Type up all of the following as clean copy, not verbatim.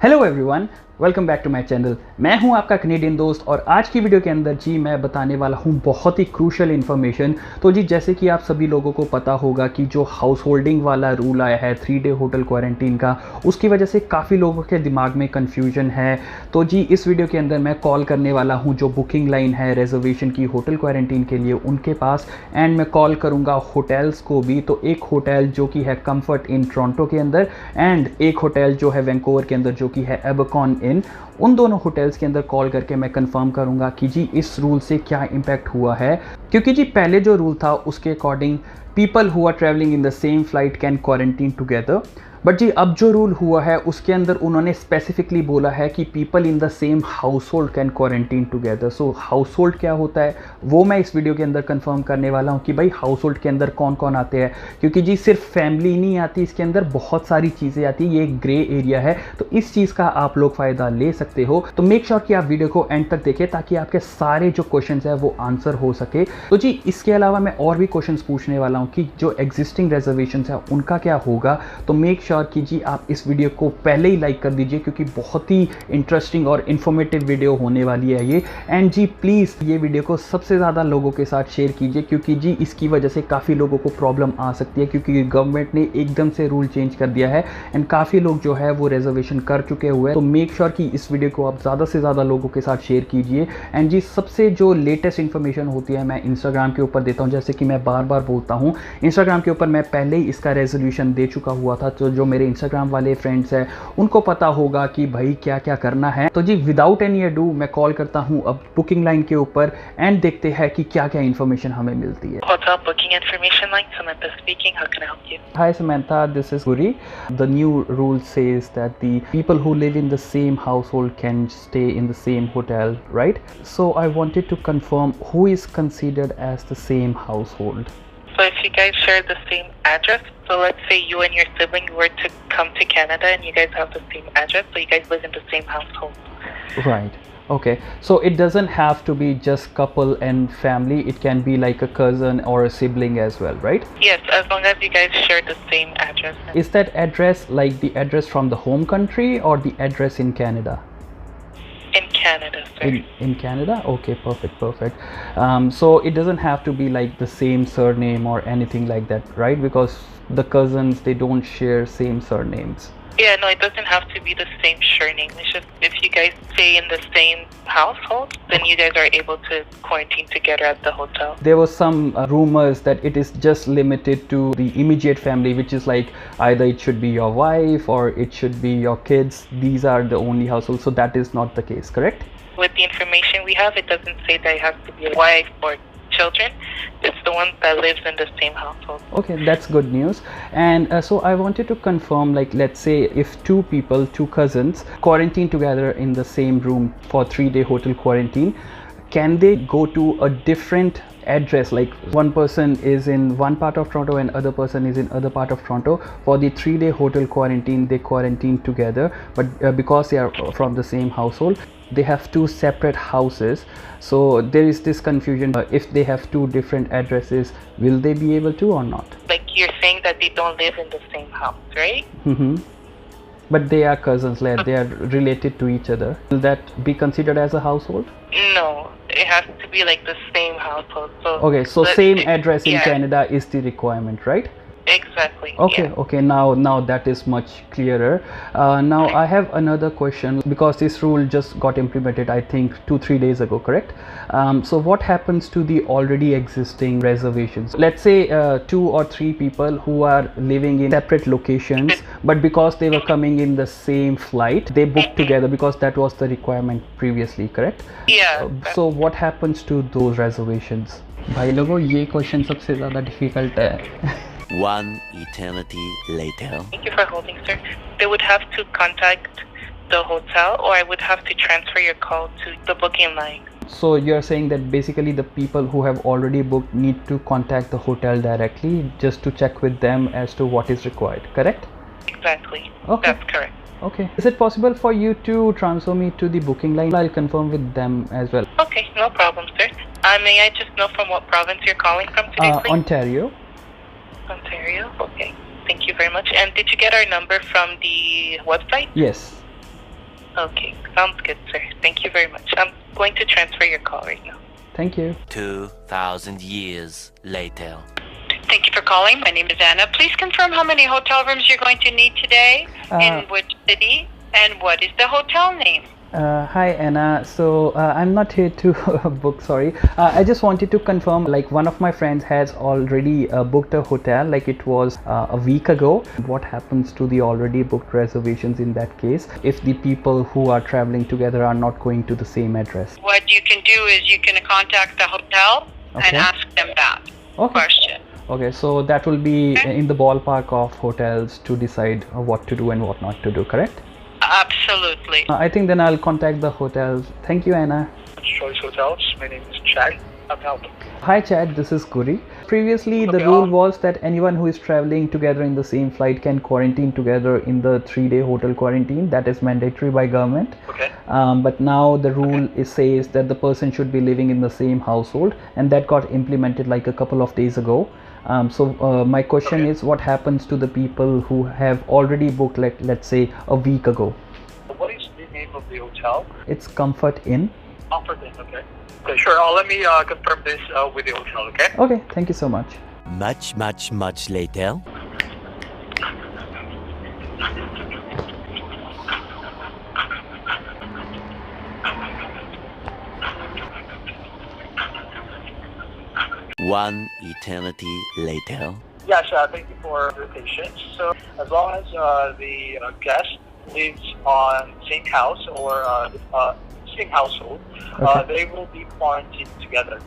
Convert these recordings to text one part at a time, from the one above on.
Hello everyone, welcome back to my channel. मैं हूं आपका कनेडियन दोस्त और आज की वीडियो के अंदर जी मैं बताने वाला हूं बहुत ही क्रूशल इन्फॉर्मेशन। तो जी जैसे कि आप सभी लोगों को पता होगा कि जो हाउस होल्डिंग वाला रूल आया है 3 डे होटल क्वारंटीन का, उसकी वजह से काफ़ी लोगों के दिमाग में कन्फ्यूजन है। तो जी इस वीडियो के अंदर मैं कॉल करने वाला हूँ जो बुकिंग लाइन है रिजर्वेशन की होटल क्वारंटीन के लिए उनके पास, एंड मैं कॉल करूँगा होटल्स को भी। तो एक होटल जो कि है कंफर्ट इन टोरंटो के अंदर एंड एक होटल जो है वैंकूवर के अंदर जो कि है एबरकॉन इन, उन दोनों होटल्स के अंदर कॉल करके मैं कंफर्म करूंगा कि जी इस रूल से क्या इम्पैक्ट हुआ है। क्योंकि जी पहले जो रूल था उसके according people who are travelling in the same flight can quarantine together, but जी अब जो रूल हुआ है उसके अंदर उन्होंने स्पेसिफिकली बोला है कि people in the same house hold can quarantine together. So house hold क्या होता है वो मैं इस वीडियो के अंदर कंफर्म करने वाला हूँ कि भाई हाउस होल्ड के अंदर कौन कौन आते हैं। क्योंकि जी सिर्फ फैमिली नहीं आती, इसके अंदर बहुत सारी चीज़ें आती है, ये एक ग्रे एरिया है, तो इस चीज़ का आप लोग फ़ायदा ले सकते हो। तो मेक श्योर कि आप वीडियो को एंड तक देखें ताकि आपके सारे जो क्वेश्चन है वो आंसर हो सके। तो जी इसके अलावा मैं और भी क्वेश्चन पूछने वाला हूँ कि जो एग्जिस्टिंग रिजर्वेशन है उनका क्या होगा। तो मेक श्योर कि जी आप इस वीडियो को पहले ही लाइक कर दीजिए क्योंकि बहुत ही इंटरेस्टिंग और इन्फॉर्मेटिव वीडियो होने वाली है ये। एंड जी प्लीज़ ये वीडियो को सबसे ज़्यादा लोगों के साथ शेयर कीजिए क्योंकि जी इसकी वजह से काफ़ी लोगों को प्रॉब्लम आ सकती है, क्योंकि गवर्नमेंट ने एकदम से रूल चेंज कर दिया है एंड काफ़ी लोग जो है वो रिजर्वेशन कर चुके हुए हैं। तो मेक श्योर कि इस वीडियो को आप ज़्यादा से ज़्यादा लोगों के साथ शेयर कीजिए। एंड जी सबसे जो लेटेस्ट इन्फॉर्मेशन होती है मैं इंस्टाग्राम के ऊपर देता हूँ, जैसे कि मैं बार बार बोलता हूँ इंस्टाग्राम के ऊपर मैं पहले ही इसका रेजोल्यूशन दे चुका हुआ था। तो जो मेरे इंस्टाग्राम वाले फ्रेंड्स हैं उनको पता होगा कि भाई क्या क्या करना है। तो जी विदाउट एनी अडू मैं कॉल करता हूँ अब बुकिंग लाइन के ऊपर एंड देखते हैं कि क्या क्या इन्फॉर्मेशन हमें मिलती है। Hotel booking information line, Samantha speaking. How can I help you? Hi Samantha, this is Guri. The new rule says that the people who live in the same household can stay in the same hotel, right? So I wanted to confirm who is considered as the same household. So if you guys share the same address, so let's say you and your sibling were to come to Canada and you guys have the same address, so you guys live in the same household. Right. Okay. So it doesn't have to be just couple and family. It can be like a cousin or a sibling as well, right? Yes, as long as you guys share the same address. Is that address like the address from the home country or the address in Canada? In Canada, sir. In Canada? Okay, perfect. So it doesn't have to be like the same surname or anything like that, right? Because the cousins, they don't share same surnames. Yeah, no, it doesn't have to be the same surname. It's just if you guys stay in the same household, then you guys are able to quarantine together at the hotel. There was some rumors that it is just limited to the immediate family, which is like either it should be your wife or it should be your kids. These are the only households. So that is not the case, correct? With the information we have, it doesn't say that it has to be a wife or children. It's the one that lives in the same household. Okay, that's good news. And so I wanted to confirm, like let's say if two people, two cousins quarantine together in the same room for 3-day hotel quarantine, can they go to a different address, like one person is in one part of Toronto and other person is in other part of Toronto? For the 3-day hotel quarantine they quarantine together, but because they are from the same household they have two separate houses. So there is this confusion, if they have two different addresses will they be able to or not? Like you're saying that they don't live in the same house, right? But they are cousins, like they are related to each other. Will that be considered as a household? No, it has to be like the same household. So Okay, so same address in yeah. Canada is the requirement, right? Exactly. Okay, yeah. okay, now that is much clearer. Now I have another question because this rule just got implemented I think 2-3 days ago, correct? So what happens to the already existing reservations? Let's say 2 or 3 people who are living in separate locations, but because they were coming in the same flight they booked together because that was the requirement previously, correct? Yeah. So what happens to those reservations? भाई लोगों ये question सबसे ज़्यादा difficult है। One eternity later. Thank you for holding, sir. They would have to contact the hotel or I would have to transfer your call to the booking line. So you're saying that basically the people who have already booked need to contact the hotel directly just to check with them as to what is required, correct? Exactly. Okay. That's correct. Okay. Is it possible for you to transfer me to the booking line? I'll confirm with them as well. Okay, no problem, sir. May I just know from what province you're calling from today, please? Ontario. Ontario. Okay. Thank you very much. And did you get our number from the website? Yes. Okay, sounds good, sir. Thank you very much. I'm going to transfer your call right now. Thank you. 2,000 years later. Thank you for calling. My name is Anna. Please confirm how many hotel rooms you're going to need today, in which city, and what is the hotel name? Hi Anna, so I'm not here to book, sorry. I just wanted to confirm, like one of my friends has already booked a hotel, like it was a week ago. What happens to the already booked reservations in that case if the people who are traveling together are not going to the same address? What you can do is you can contact the hotel and ask them that question. Okay, so that will be in the ballpark of hotels to decide what to do and what not to do, correct? Absolutely. I think then I'll contact the hotels. Thank you, Anna. Choice Hotels. My name is Chad. How can I help you? Hi Chad, this is Guri. Previously, the rule was that anyone who is traveling together in the same flight can quarantine together in the 3-day hotel quarantine. That is mandatory by government. Okay. But now the rule says that the person should be living in the same household, and that got implemented like a couple of days ago. My question is, what happens to the people who have already booked, like let's say a week ago? What is the name of the hotel? It's Comfort Inn. Comfort Inn, okay. Okay, sure. Let me confirm this with the hotel, okay? Okay, thank you so much. Much later. One eternity later. Yes, thank you for your patience. So, as long as the guest lives on the same house or same household, they will be quarantined together.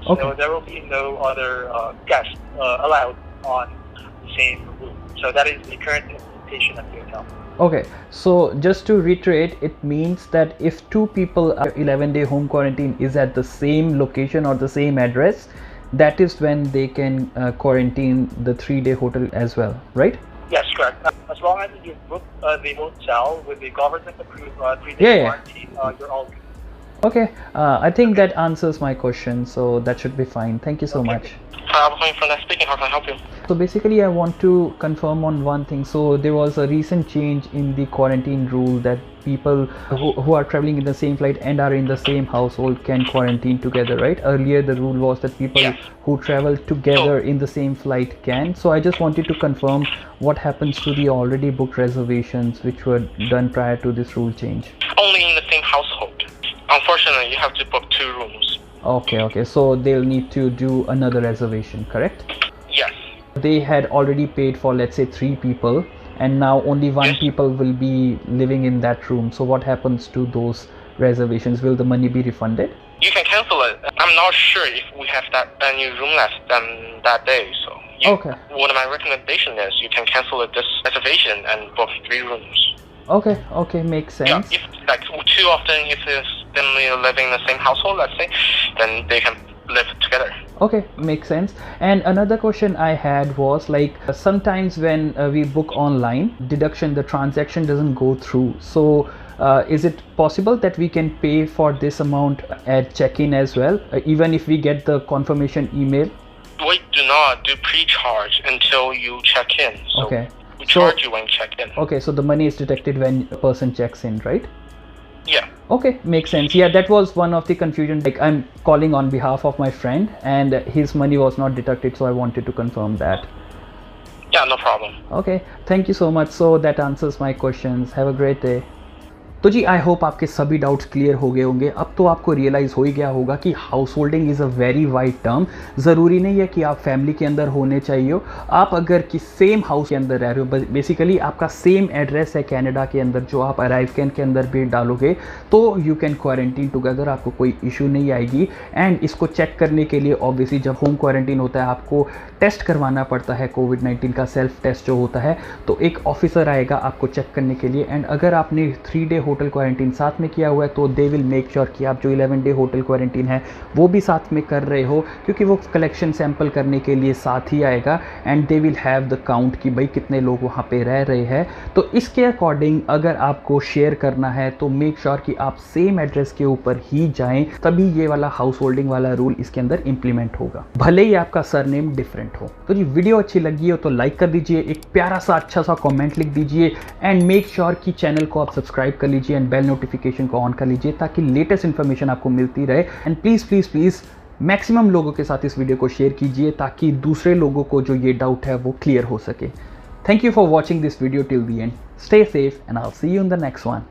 So there will be no other guests allowed on the same room. So that is the current implementation of the hotel. Okay, so just to reiterate, it means that if two people are 11-day home quarantine is at the same location or the same address, that is when they can quarantine the 3-day hotel as well, right? Yes, correct. As long as you book the hotel with the government-approved 3-day quarantine, you're all good. Okay, I think that answers my question, so that should be fine. Thank you so much. I'm calling from that speaking. How can I help you? So basically, I want to confirm on one thing. So there was a recent change in the quarantine rule that people who are traveling in the same flight and are in the same household can quarantine together, right? Earlier, the rule was that people who travel together in the same flight can. So I just wanted to confirm what happens to the already booked reservations which were done prior to this rule change. Only in the same household. Unfortunately, you have to book 2 rooms. Okay, so they'll need to do another reservation, correct? Yes. They had already paid for, let's say, 3 people, and now only 1 people will be living in that room. So what happens to those reservations? Will the money be refunded? You can cancel it. I'm not sure if we have any room left that day. So what my recommendation is, you can cancel this reservation and book 3 rooms. Okay, makes sense. Yeah, if like too often, if there's family living in the same household, let's say, then they can live together. Okay, makes sense. And another question I had was, like, sometimes when we book online, the transaction doesn't go through. So is it possible that we can pay for this amount at check-in as well, even if we get the confirmation email? We do not do pre-charge until you check in. So we charge you when you check in. Okay, so the money is deducted when a person checks in, right? Yeah. Okay, makes sense. Yeah, that was one of the confusion. Like, I'm calling on behalf of my friend and his money was not deducted, so I wanted to confirm that. Yeah, no problem. Okay, thank you so much. So that answers my questions. Have a great day. तो जी I hope आपके सभी doubts clear हो गए होंगे। अब तो आपको realise हो ही गया होगा कि house holding is a very wide term. ज़रूरी नहीं है कि आप फैमिली के अंदर होने चाहिए हो। आप अगर कि सेम हाउस के अंदर रह रहे हो, बेसिकली आपका सेम एड्रेस है कनाडा के अंदर, जो आप अराइव के अंदर भी डालोगे तो यू कैन क्वारंटीन टुगेदर, आपको कोई इशू नहीं आएगी। एंड इसको चेक करने के लिए ऑब्वियसली जब होम क्वारंटीन होता है आपको टेस्ट करवाना पड़ता है, कोविड-19 का सेल्फ टेस्ट जो होता है, तो एक ऑफिसर आएगा आपको चेक करने के लिए। एंड अगर आपने 3-डे होटल क्वारंटीन साथ में किया हुआ है तो दे विल मेक श्योर कि आप जो 11-डे होटल क्वारंटीन है वो भी साथ में कर रहे हो, क्योंकि वो कलेक्शन सैंपल करने के लिए साथ ही आएगा। And they will have the count कि भाई कितने लोग वहाँ पे रह रहे हैं। तो इसके अकॉर्डिंग अगर आपको शेयर करना है तो मेक श्योर कि आप सेम एड्रेस के ऊपर ही जाएं, तभी ये वाला हाउस होल्डिंग वाला रूल इसके अंदर इंप्लीमेंट होगा, भले ही आपका सरनेम डिफरेंट हो। तो जी वीडियो अच्छी लगी हो तो लाइक कर दीजिए, एक प्यारा सा अच्छा सा कमेंट लिख दीजिए एंड मेक श्योर कि चैनल को आप सब्सक्राइब कर लीजिए लीजिए एंड बेल नोटिफिकेशन को ऑन कर लीजिए ताकि लेटेस्ट इन्फॉर्मेशन आपको मिलती रहे। And please please please maximum लोगों के साथ इस वीडियो को शेयर कीजिए ताकि दूसरे लोगों को जो ये डाउट है वो क्लियर हो सके। Thank you for watching this video till the end. Stay safe and I'll see you in the next one.